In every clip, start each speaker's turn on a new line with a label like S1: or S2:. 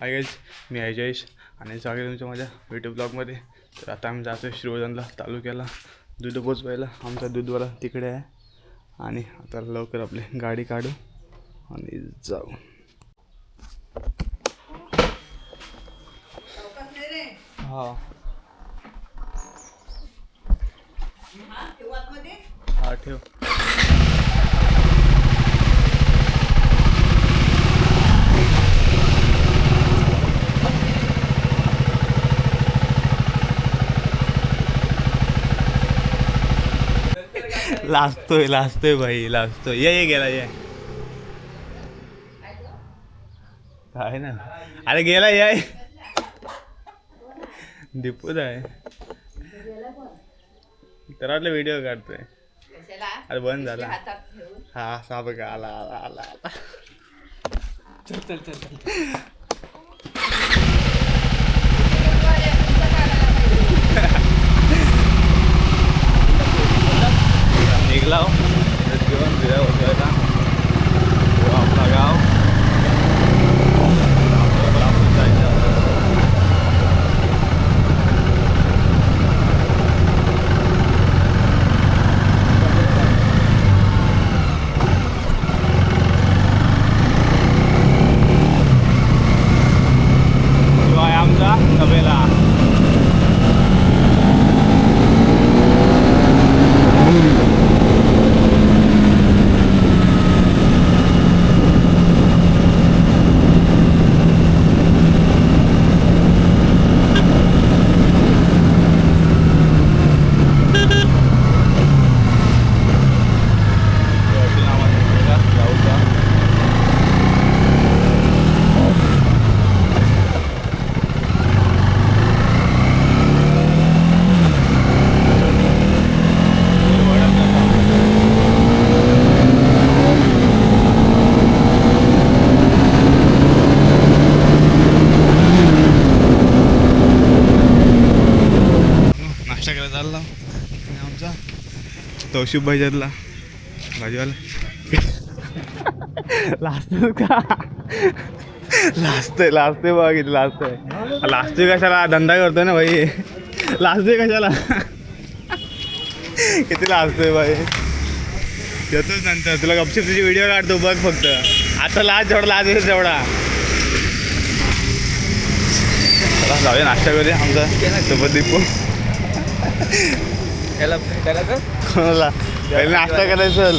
S1: Hi guys, मी अजयेश आणि स्वागत आहे तुमच्या माझ्या यूट्यूब ब्लॉगमध्ये. तर आता आम्ही जातो श्रीवर्धनला तालुक्याला दूध पोचवायला. आमचा दूधवाला तिकडे आहे आणि आता लवकर आपली गाडी काढू आणि जाऊ. हा हा ठेव. लाजतोय भाई, लाजतोय. ये गेला ये काय ना. अरे गेला ये दीपूच आहे तर वाटलं व्हिडिओ काढतोय. अरे बंद झाला. हा असा बघा आला आला आला आला. चल चल चल चल निघला घेऊन फिरायला होतोय आपला गाव. तौशिफ भाईजातला भाजीवाला लाजतोय का? लाजतोय बघा किती लाजतोय कशाला? धंदा करतोय ना भाई. लाजतोय कशाला? किती लाजतोय भाई. येतोच नंतर तुला गपचूप तुझी व्हिडिओ काढतो बघ. फक्त आता लाज येतो तेवढा. जाऊया नाश्ता करूया आमचा सोबत दीपू. कोणाला पहिले नाश्ता करायचं.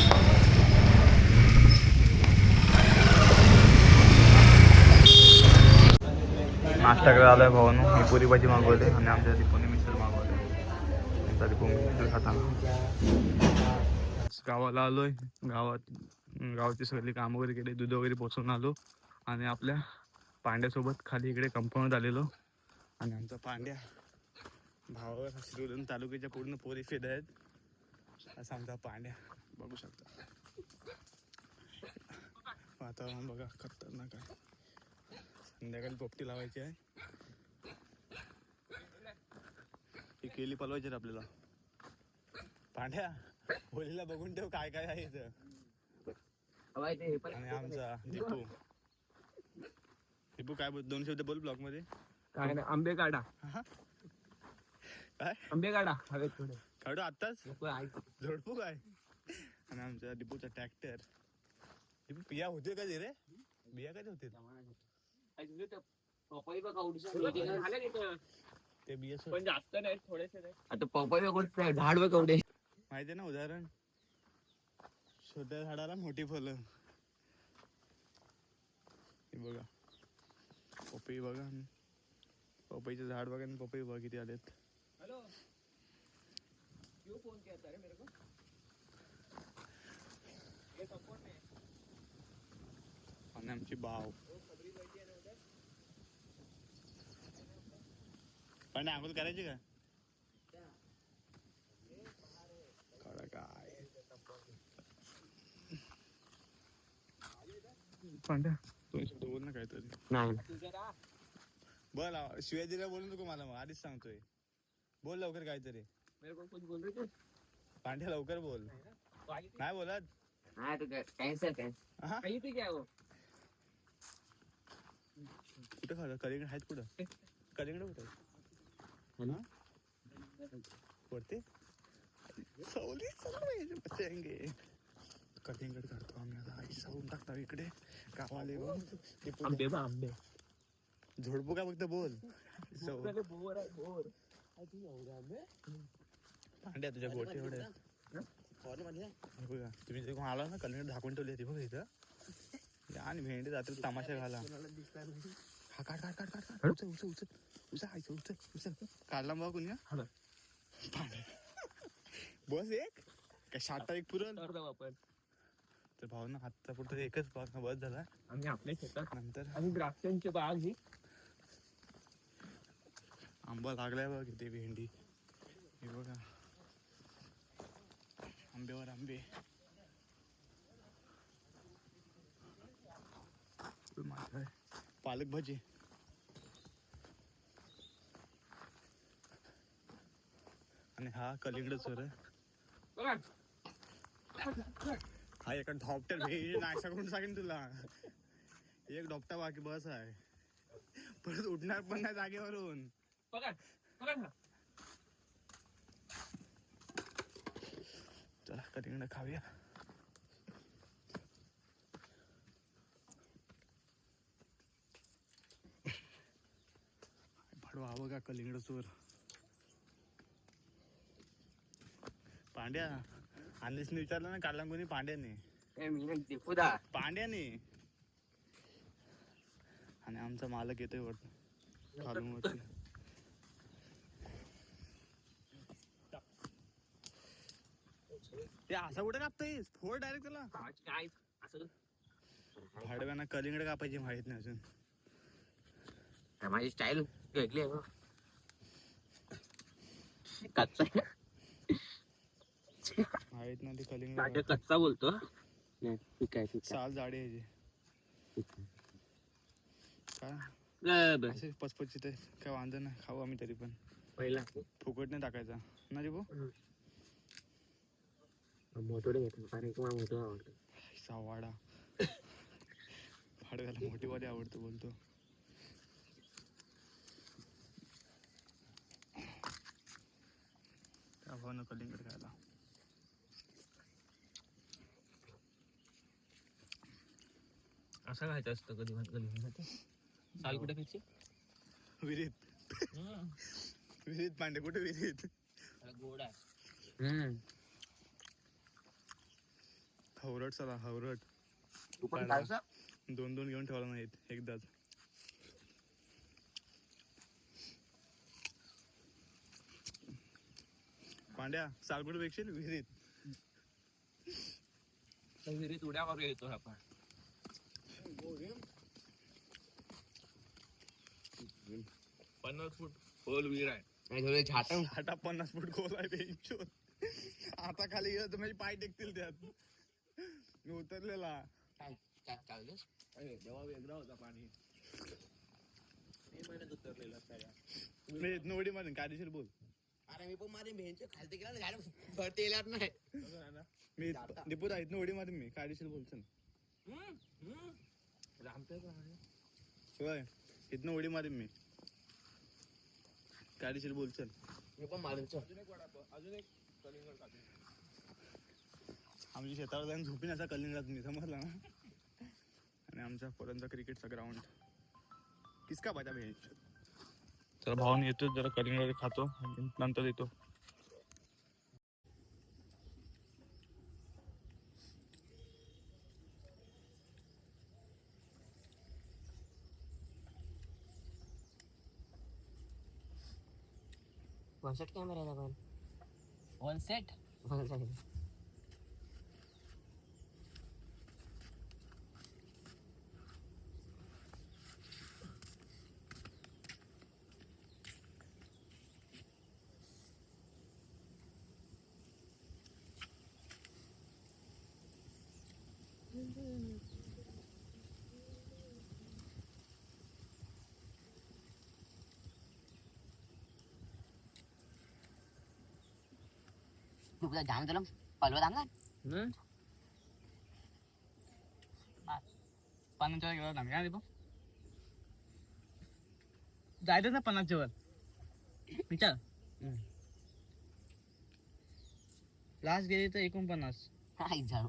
S1: नाश्ता करायला आलाय भावानं. मी पुरी भाजी मागवते आणि आमच्या दीपूने मिसळ मागवते. दीपू मिसळ खाताना गावाला आलोय. गावाची सगळी कामं वगैरे केली, दूध वगैरे पोचवून आलो आणि आपल्या पांड्यासोबत खाली इकडे कंपाऊंड आलेलो. आणि आमचा पांड्या भावा श्रीवर्धन तालुक्याच्या पूर्ण पोरी फेद आहेत. असा आमचा पांड्या बघू शकता. वातावरण बघा खतरनाक आहे. संध्याकाळी पोपटी लावायची आहे. ही केली पलवायची आपल्याला. पांड्या होलीला बघून ठेव काय काय आहे इथं. आणि आमचा दीपू काय बोल, 2 शब्द बोल ब्लॉग मध्ये.
S2: काय ना आंबे काढा.
S1: काय
S2: आंबे काढा हवेत थोडे
S1: काढू आत्ताच झोडपू काय. आणि आमच्या दीपूचा ट्रॅक्टर. दीपू बिया होते का रे? बिया कधी होते ते बिया?
S2: पण जास्त नाही, थोडेसे नाही. आता पपई झाड बघ केवढे
S1: माहिती ना उदाहरण. छोट्या झाडाला मोठी फळं. बघा पपई बघा, पपईचं झाड बघा आणि पपई बघा किती आलेत.
S2: हेलो क्यों फोन किया था रे मेरे को? ये सपोर्ट नहीं.
S1: आणि आमची बाव पण आंघोळ करायची का? काढा काय पांड्या 2 शब्द बोल ना काहीतरी.
S2: नाही
S1: बोल, शिवाय दिला बोलू नको मला. मग आधीच सांगतोय, बोल लवकर काहीतरी.
S2: मेरे को कुछ बोल रहे थे
S1: पांड्या लवकर बोल. नाही बोलत.
S2: हाँ तो कैंसर कैंसर कहीं थी क्या वो
S1: कुठे खाल्लं कलिंगड आहेत कुठं कलिंगड कुठं वरती सावली बचाएंगे कलिंगड काढतो आम्ही आता आई सावून टाकतो इकडे गावाले
S2: आंबे
S1: झोडपू का फक्त बोल पांड्या तुझ्या गोटे एवढे बघा तुम्ही जे कोण आला ना कलिंगड झाकून ठेवली होती बघा इथं आणि भेंडी जाते तमाशा घाला हा काढ काढ काढ काढ उचल उचल उचल उचल आयचं उचल उचल काढला बघा कोणी बस एक काय 60 एक पुरण
S2: आपण
S1: तर भाऊ ना हातचा पुढचा एकच भाग ना बस झाला
S2: आम्ही आपल्या शेतात
S1: नंतर
S2: आणि द्राक्षांची बाग ही
S1: आंबा लागलाय बघ किती भेंडी हे बघा आंब्यावर आंबे पालक भाजी आणि हा कलिंगड चोर हा एका ढॉप्टर भेज नाश्ता करून सांगेन तुला एक ढोपटा बाकी बस आहे परत उठणार पण नाही जागेवरून चला कलिंगड खाऊया भाडवा बघा कलिंगड चोर पांड्या आणलीसने विचारलं ना काढला कोणी पांड्याने पांड्याने आणि आमचा मालक येतोय वाटतं खालून वरती ते असं कुठे कापतायस फोड डायरेक्ट त्याला
S2: काय असं
S1: भाडव्यांना कलिंगड कापायची माहित नाही अजून
S2: माझी स्टाईल वेगळी आहे कच्चा
S1: माहित नाही ते कलिंगड
S2: कच्चा बोलतो ठीक आहे
S1: साल जाडी आहे काय असे पचपचित आहे काय वांधं नाही खाऊ आम्ही तरी पण
S2: पहिला
S1: फुकट नाही टाकायचा ना रे भाऊ
S2: मोठोडे घेतो कारण की मला मोठं आवडतं
S1: सावाडा भाडव्याला मोठीवाली आवडतं बोलतो त्या भावानं कलिंगड खायला
S2: असं खायचं असतं कधी कधी साल कुठे खायची
S1: विहिरीत विहिरीत पांडे कुठे विहिरीत
S2: गोड आहे
S1: हवरट चला हवरट
S2: तू पण खायचा
S1: दोन घेऊन ठेवला नाहीत एकदाच पांड्या साल कुठे पेक्षील विहिरीत
S2: विहिरीत उड्या मारू येतो आपण 50 फूट खोल विहीर आहे
S1: छाटा 50 फूट खोल आहे बेंचोत आता खाली गेलं तर माझे पाय टेकतील त्यात मी उतरलेला
S2: जेव्हा वेगळा होता पाणी महिन्यात उतरलेला
S1: मी इथनं उडी मारेन कायदेशीर बोल
S2: अरे मी पण मारे भेंचे खालते गेला ना गाडी भरते येणार नाही
S1: मी दीपूदा इथनं उडी मारेन मी कायदेशीर बोलचं होय इथनं उडी मारेन मी कायदेशीर बोलचं
S2: मी पण मारेन
S1: अजून एक कलिंगड आमच्या शेतावर जाऊन झोपीन असा कलिंगड तुम्ही समजला ना आणि आमच्या पोरांचा क्रिकेटचा ग्राउंड किसका बाजा भेट तर भाऊन येतो जरा कलिंगड खातो नंतर येतो
S2: वन सेट कॅमेरा आहे पण वन सेट
S3: तुझा जाम झालं पलवा थांबला
S1: पाण्याच्या गेला थांब का
S2: जायचं ना 50 वर विचार लास्ट गेली तर 49.
S3: आई जाऊ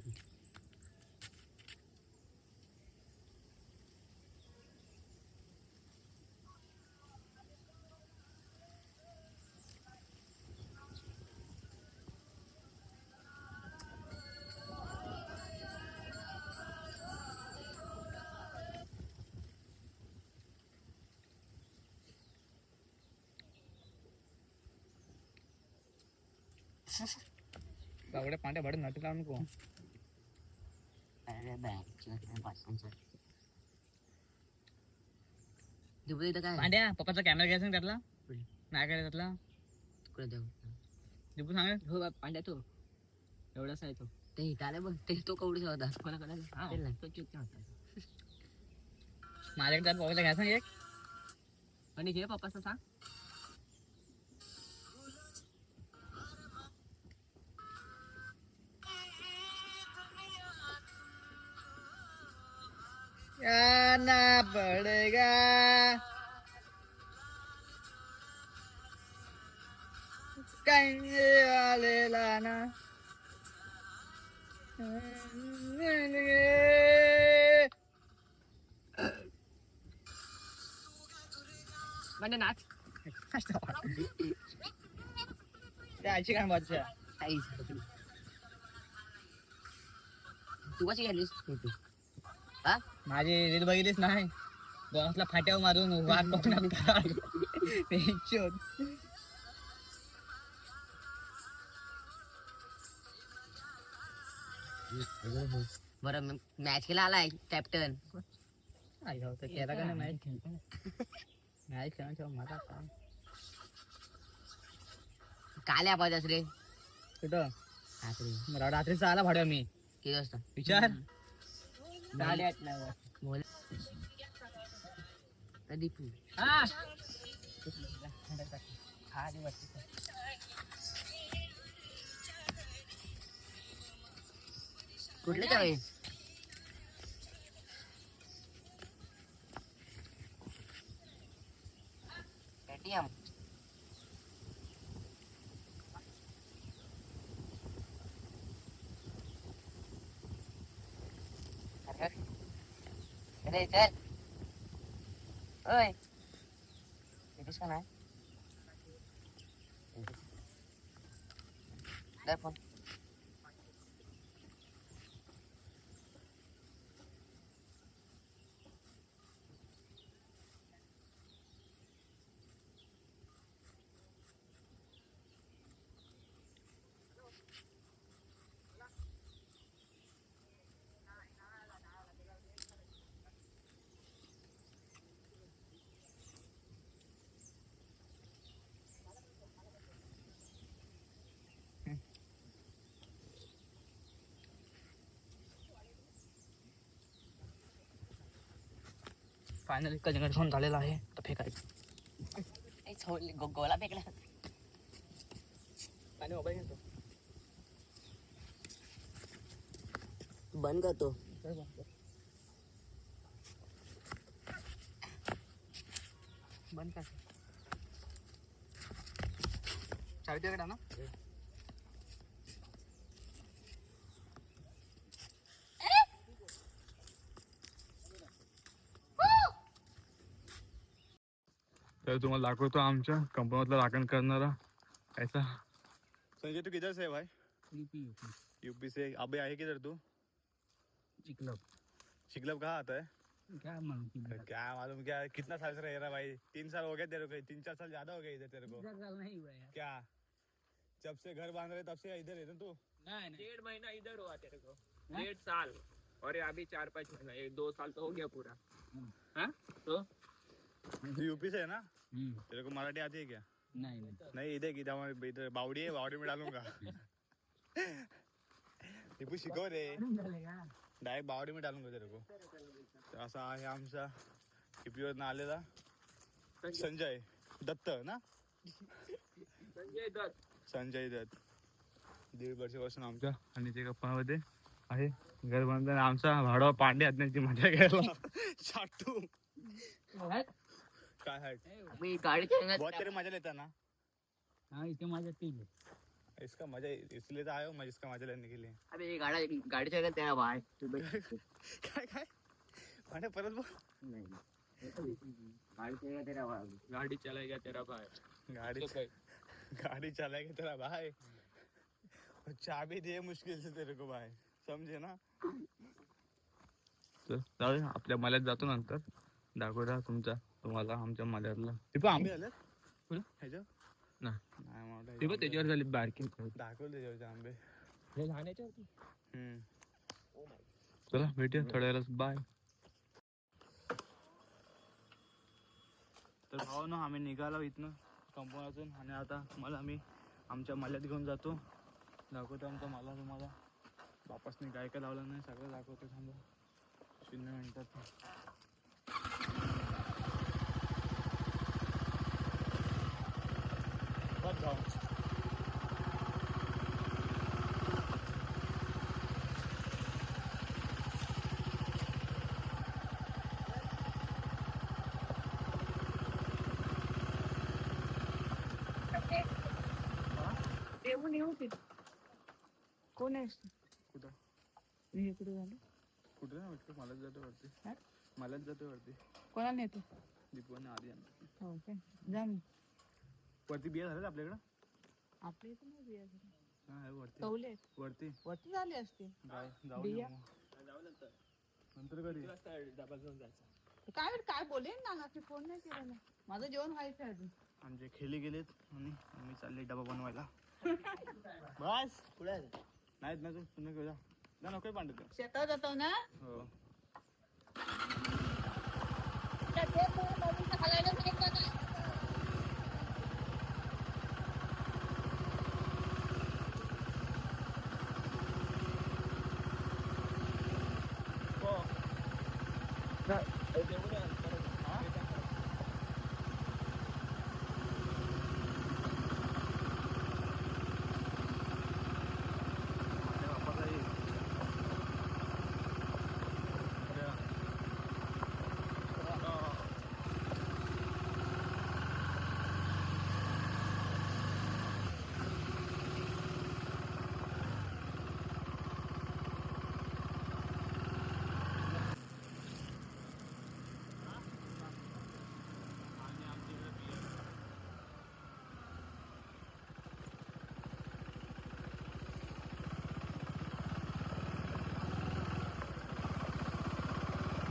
S2: बावड्या पांड्या भाडं नाटक लावू नको.
S3: अरे बॅग पासून दिपू इथं काय
S2: पांड्या पप्पाचा कॅमेरा घ्यायचा ना त्यातला नाही करायचा त्यातला
S3: तुकडे देऊ
S2: दिपू सांग.
S3: हो पांड्या तो
S2: एवढाच आहे तो.
S3: ते इथं आले बघ ते तो कवडीचा होता कोणाकडे तो चुकता होता
S2: माझ्याकडे त्यात पप्पाचा घ्यायचा ना एक.
S3: आणि घे पप्पाचा सांग
S2: आना पडेगा काही आलेला ना
S3: म्हणजे नाच
S2: त्याची काय मज्जा.
S3: आई तू कशी गेलीस हा
S2: माझी रील बघितलीच नाही. बॉसला फाट्यावर मारून वाट बघणार
S3: बरं मॅच केला आलाय कॅप्टन
S2: केला का नाही मॅच मॅच खेळायचा माझा काय
S3: काल आवाज रे
S2: कुठं
S3: रात्री
S2: रात्रीचा आला भाड्या मी
S3: किती वाजता
S2: विचार
S3: 8:30 बोल दीपू कुठले जावे पेटीएम अरे चल ओय येतोस का नाही दर फोन
S2: फायनली कलिंगड खाऊन झालेला आहे तर फेकायचं.
S3: गोला फेकला
S2: आणि मोबाईल घेतो
S3: बंद करतो
S2: बंद कर चावी तुझ्याकडे ना.
S1: तर तुम्हाला दाखवतो आमच्या कंपनीतला राखण करणारा ऐसा. संजय तू किधर से है भाई? यूपी से. अबे आहे किधर तू?
S2: चिकलब
S1: शिकलब कहाँ आता है?
S2: क्या मालूम
S1: क्या मालूम क्या कितना साल से रह रहा भाई? 3 साल हो गए तेरे को, 3-4 साल ज्यादा हो गए इधर तेरे को.
S2: नहीं हुआ यार.
S1: क्या जब से घर बांध रहे तब से इधर है ना तू?
S2: नहीं
S4: 1.5 महीना इधर हुआ तेरे को. 1.5 साल और ये अभी 4-5 महीना 1-2 साल तो हो गया पूरा. हाँ तो
S1: तू यूपी से है ना? तेरे को मराठी आती है क्या?
S2: नहीं
S1: नहीं इधर बावड़ी है, बावड़ी में डालूंगा. टिपू शिकव रे, डायरेक्ट बावडी में डालूंगा तेरे को. तर असा आहे आमचा टिपीवर आलेला संजय दत्त ना. संजय दत्त 1.5 वर्षापासून आमच्या आणि ते गप्पामध्ये आहे घर बांधताना. आमचा भाडवा पांडे त्यांची मजा घ्यायला चाटू काय आहे
S3: मी गाडी चालवण्यात
S1: बहुत तेरे मजा लेता ना
S2: हाँ इतने मजा तीन
S1: इसका मजा इसलिए तो आया हूँ मैं इसका मजा लेने के लिए
S3: अबे गाडी चालवण्यात तेरा भाई तू
S1: काय काय म्हणे परत बोल
S3: नाही गाडी चालवण्यात तेरा भाई
S4: गाडी चलाएगा तेरा भाई
S1: गाड़ी गाड़ी चलाएगा तेरा भाई और चाबी दे मुश्किल से तेरे को भाई समझे ना जाऊ आपल्या मल्यात जातो नंतर दाखवता तुम्हाला आमच्या मल्यातला ते पण आंबे आले ह्याच्या
S4: ते पण त्याच्यावर झाली बारकी
S1: दाखवले त्याच्यावरचे आंबे
S4: हे लहानाच्या होती
S1: चला भेटूया थोड्या वेळेस बाय तर भाऊ ना आम्ही निघालो इथनं कंपाऊंडातून आणि आता मला मी आमच्या मल्यात घेऊन जातो दाखवतो आमचा मला तुम्हाला बापासने काय काय लावलं नाही सगळं दाखवतो थांबा 0 मिनिटात बस जाऊ
S5: कोण आहेस तू?
S1: कुठं
S5: हे कुठे झालं
S1: कुठं नाही वाटतं मलाच जातो वरती
S5: काय?
S1: मलाच जातो वरती
S5: कोणाला नेतो
S1: दीपवाने आधी आणतो
S5: हो काय जा मी
S1: वरती बिया झाल्यात आपल्याकडं
S5: आपल्या इथे नाही बिया झाल्या.
S1: हा आहे वरती
S5: कवले आहेत.
S1: वरती
S5: वरती झाले असते
S1: जाऊ
S5: बिया?
S1: नंतर कधी
S4: डबा घेऊन जायचं
S5: काय काय बोले ना फोन नाही केला ना माझं जेवण व्हायचं अजून
S1: आमचे खेळले गेलेत आणि आम्ही चालले डबा बनवायला बस पुढे नाहीत ना तू पुन्हा घेऊ जा नको पांडत
S5: शेतात जातो ना
S1: हो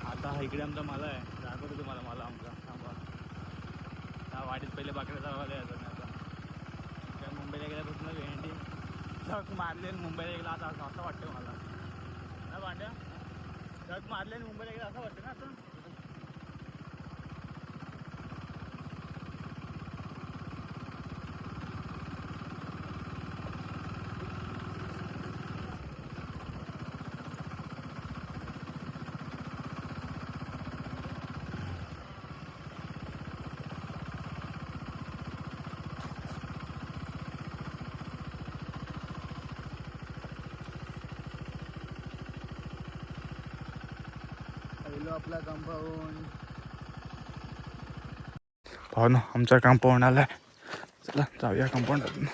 S1: आता हा इकडे आमचा मला आहे दाखवतो तुम्हाला मला आमचा थांबा त्या वाडीत पहिले बाकड्या चालवायला यायचं नाही आता त्या मुंबईला गेल्यापासून भेंडी ट्रक मारले आणि मुंबईला गेला आता असं वाटतं मला ना भांड्या ट्रक मारले आणि मुंबईला गेला असं वाटतं ना आता आपला कंपाऊंड पाहू ना आमचा कंपाऊंड आलाय चला जाऊया कंपाऊंडातून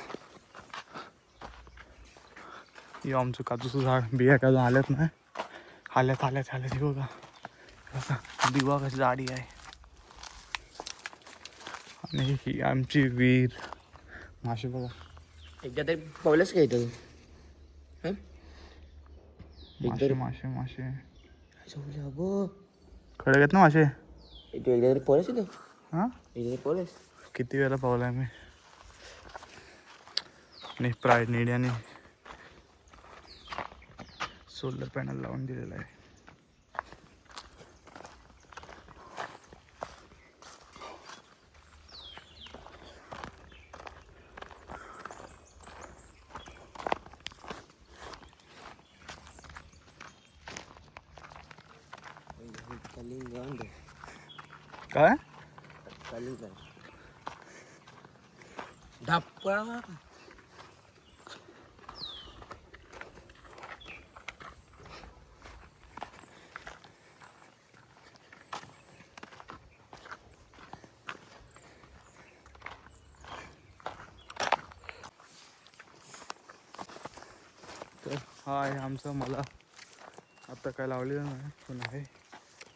S1: यो आमचं काजूचं झाड बिया काजून आल्यात नाही आल्यात हे बघा दिवा कशी जाडी आहे आणि ही आमची विहीर मासे बघा
S3: एकदा तरी पावलंच काय इथं
S1: मासे मासे
S3: अबो
S1: खडे आहेत ना मासे
S3: तू एकदा तरी पोलेस इथं
S1: हां
S3: एकदा पोलेस
S1: किती वेळा पावलाय मी आणि प्राईड नेड्याने सोलर पॅनल लावून दिलेला आहे काय
S3: धप्पा
S1: हा आहे आमचा मला आता काय लावलेलं नाही पण आहे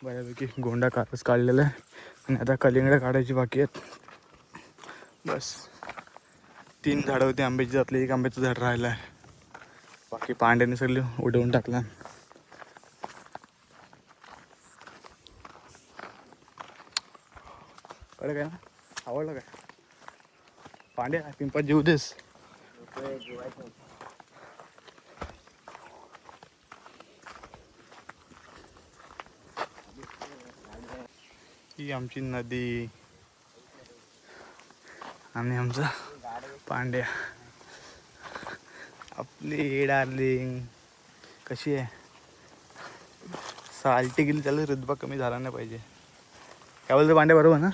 S1: बऱ्यापैकी गोंडा कापस काढलेला आहे आणि आता कलिंगडं काढायची बाकी आहेत. बस 3 झाडं होती आंब्याची, त्यातलं एक आंब्याचं झाड राहिलं आहे. बाकी पांड्याने सगळे उडवून टाकला. कळलं काय ना, आवडलं काय पांड्या पिंपात जीव देस. ही आमची नदी आणि आमचा पांड्या. आपली डार्लिंग कशी आहे? साल्टी गेली, त्याला ऋतबा कमी झाला नाही पाहिजे. काय बोलतो पांड्या, बरोबर ना?